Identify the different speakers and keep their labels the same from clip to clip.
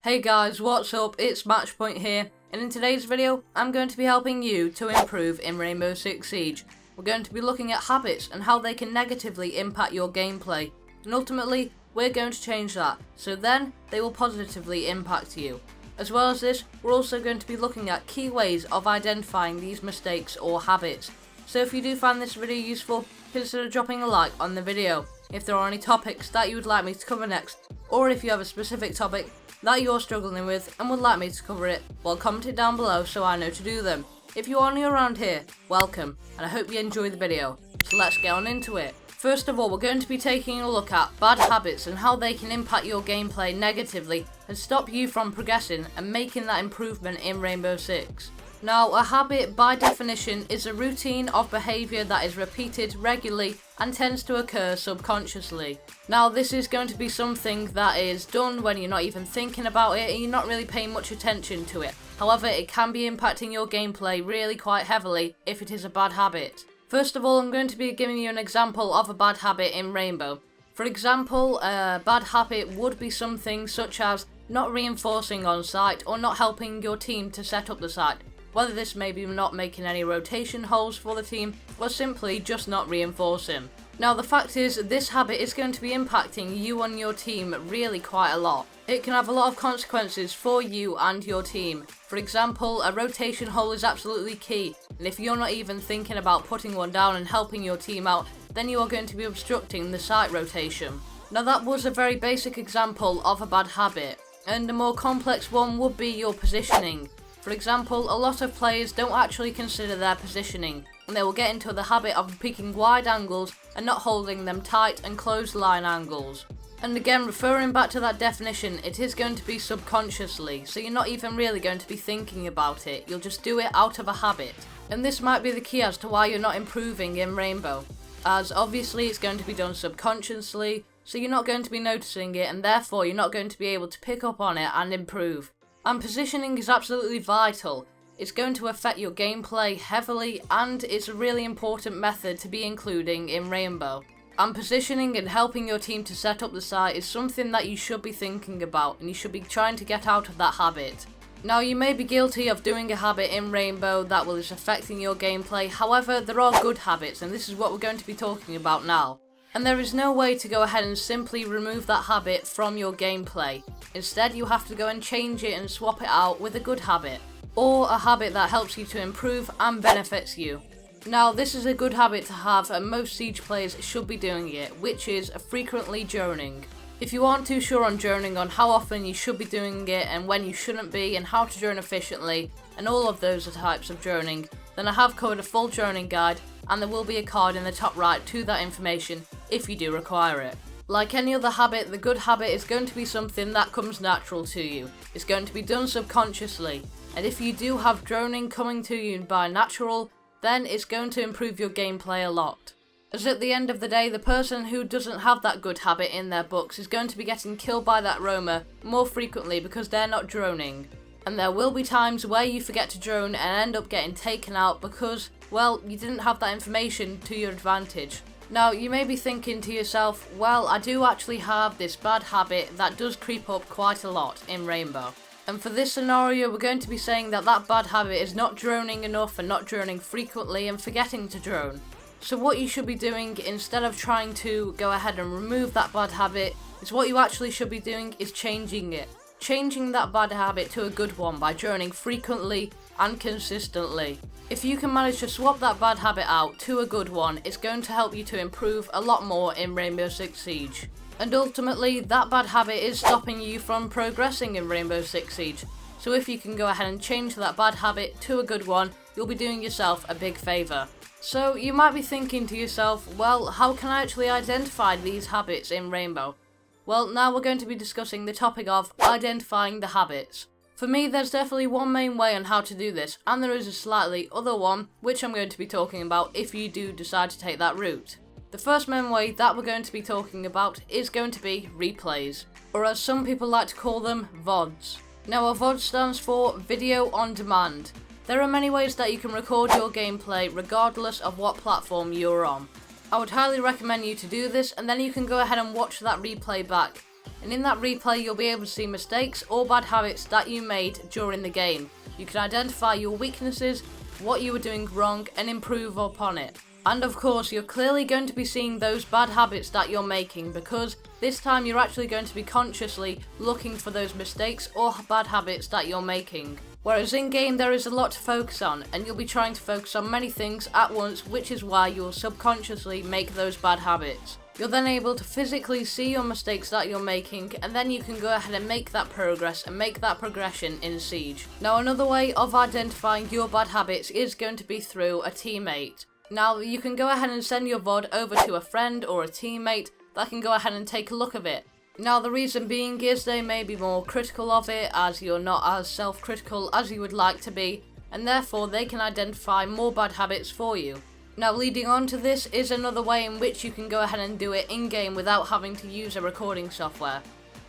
Speaker 1: Hey guys, what's up? It's MatchPoint here, and in today's video, I'm going to be helping you to improve in Rainbow Six Siege. We're going to be looking at habits and how they can negatively impact your gameplay, and ultimately, we're going to change that, so then they will positively impact you. As well as this, we're also going to be looking at key ways of identifying these mistakes or habits. So if you do find this video useful, consider dropping a like on the video. If there are any topics that you would like me to cover next, or if you have a specific topic that you're struggling with and would like me to cover it, well, comment it down below so I know to do them. If you are new around here, welcome, and I hope you enjoy the video. So let's get on into it. First of all, we're going to be taking a look at bad habits and how they can impact your gameplay negatively and stop you from progressing and making that improvement in Rainbow Six. Now, a habit by definition is a routine of behaviour that is repeated regularly and tends to occur subconsciously. Now, this is going to be something that is done when you're not even thinking about it and you're not really paying much attention to it. However, it can be impacting your gameplay really quite heavily if it is a bad habit. First of all, I'm going to be giving you an example of a bad habit in Rainbow. For example, a bad habit would be something such as not reinforcing on site or not helping your team to set up the site. Whether this may be not making any rotation holes for the team, or simply just not reinforcing. Now, the fact is, this habit is going to be impacting you and your team really quite a lot. It can have a lot of consequences for you and your team. For example, a rotation hole is absolutely key, and if you're not even thinking about putting one down and helping your team out, then you are going to be obstructing the site rotation. Now, that was a very basic example of a bad habit, and a more complex one would be your positioning. For example, a lot of players don't actually consider their positioning, and they will get into the habit of picking wide angles and not holding them tight and closed line angles. And again, referring back to that definition, it is going to be subconsciously, so you're not even really going to be thinking about it, you'll just do it out of a habit. And this might be the key as to why you're not improving in Rainbow, as obviously it's going to be done subconsciously, so you're not going to be noticing it, and therefore you're not going to be able to pick up on it and improve. And positioning is absolutely vital. It's going to affect your gameplay heavily, and it's a really important method to be including in Rainbow. And positioning and helping your team to set up the site is something that you should be thinking about, and you should be trying to get out of that habit. Now, you may be guilty of doing a habit in Rainbow that is affecting your gameplay, however, there are good habits, and this is what we're going to be talking about now. And there is no way to go ahead and simply remove that habit from your gameplay. Instead, you have to go and change it and swap it out with a good habit, or a habit that helps you to improve and benefits you. Now, this is a good habit to have, and most Siege players should be doing it, which is frequently droning. If you aren't too sure on droning, on how often you should be doing it and when you shouldn't be, and how to drone efficiently, and all of those types of droning, then I have covered a full droning guide, and there will be a card in the top right to that information if you do require it. Like any other habit, the good habit is going to be something that comes natural to you. It's going to be done subconsciously, and if you do have droning coming to you by natural, then it's going to improve your gameplay a lot. As at the end of the day, the person who doesn't have that good habit in their books is going to be getting killed by that roamer more frequently because they're not droning. And there will be times where you forget to drone and end up getting taken out because, well, you didn't have that information to your advantage. Now, you may be thinking to yourself, well, I do actually have this bad habit that does creep up quite a lot in Rainbow. And for this scenario, we're going to be saying that that bad habit is not droning enough and not droning frequently and forgetting to drone. So what you should be doing, instead of trying to go ahead and remove that bad habit, is what you actually should be doing is changing it. Changing that bad habit to a good one by droning frequently and consistently. If you can manage to swap that bad habit out to a good one, it's going to help you to improve a lot more in Rainbow Six Siege. And ultimately, that bad habit is stopping you from progressing in Rainbow Six Siege. So if you can go ahead and change that bad habit to a good one, you'll be doing yourself a big favour. So you might be thinking to yourself, well, how can I actually identify these habits in Rainbow? Well, now we're going to be discussing the topic of identifying the habits. For me, there's definitely one main way on how to do this, and there is a slightly other one, which I'm going to be talking about if you do decide to take that route. The first main way that we're going to be talking about is going to be replays, or as some people like to call them, VODs. Now, a VOD stands for Video On Demand. There are many ways that you can record your gameplay regardless of what platform you're on. I would highly recommend you to do this, and then you can go ahead and watch that replay back. And in that replay, you'll be able to see mistakes or bad habits that you made during the game. You can identify your weaknesses, what you were doing wrong, and improve upon it. And of course, you're clearly going to be seeing those bad habits that you're making, because this time you're actually going to be consciously looking for those mistakes or bad habits that you're making. Whereas in game there is a lot to focus on, and you'll be trying to focus on many things at once, which is why you'll subconsciously make those bad habits. You're then able to physically see your mistakes that you're making, and then you can go ahead and make that progress and make that progression in Siege. Now, another way of identifying your bad habits is going to be through a teammate. Now, you can go ahead and send your VOD over to a friend or a teammate that can go ahead and take a look at it. Now, the reason being is they may be more critical of it, as you're not as self-critical as you would like to be, and therefore they can identify more bad habits for you. Now, leading on to this is another way in which you can go ahead and do it in-game without having to use a recording software.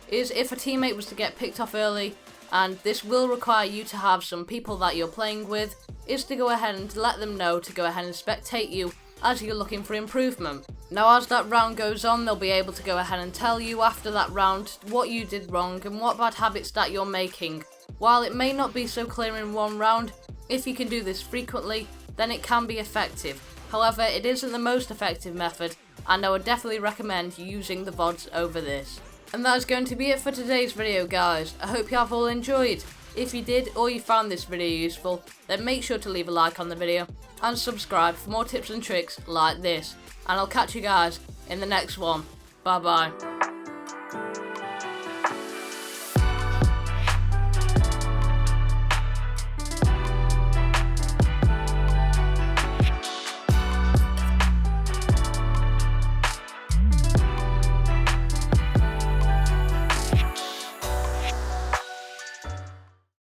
Speaker 1: Is if a teammate was to get picked off early, and this will require you to have some people that you're playing with, is to go ahead and let them know to go ahead and spectate you as you're looking for improvement. Now, as that round goes on, they'll be able to go ahead and tell you after that round what you did wrong and what bad habits that you're making. While it may not be so clear in one round, if you can do this frequently, then it can be effective. However, it isn't the most effective method, and I would definitely recommend using the VODs over this. And that is going to be it for today's video, guys. I hope you have all enjoyed. If you did, or you found this video useful, then make sure to leave a like on the video and subscribe for more tips and tricks like this. And I'll catch you guys in the next one. Bye bye.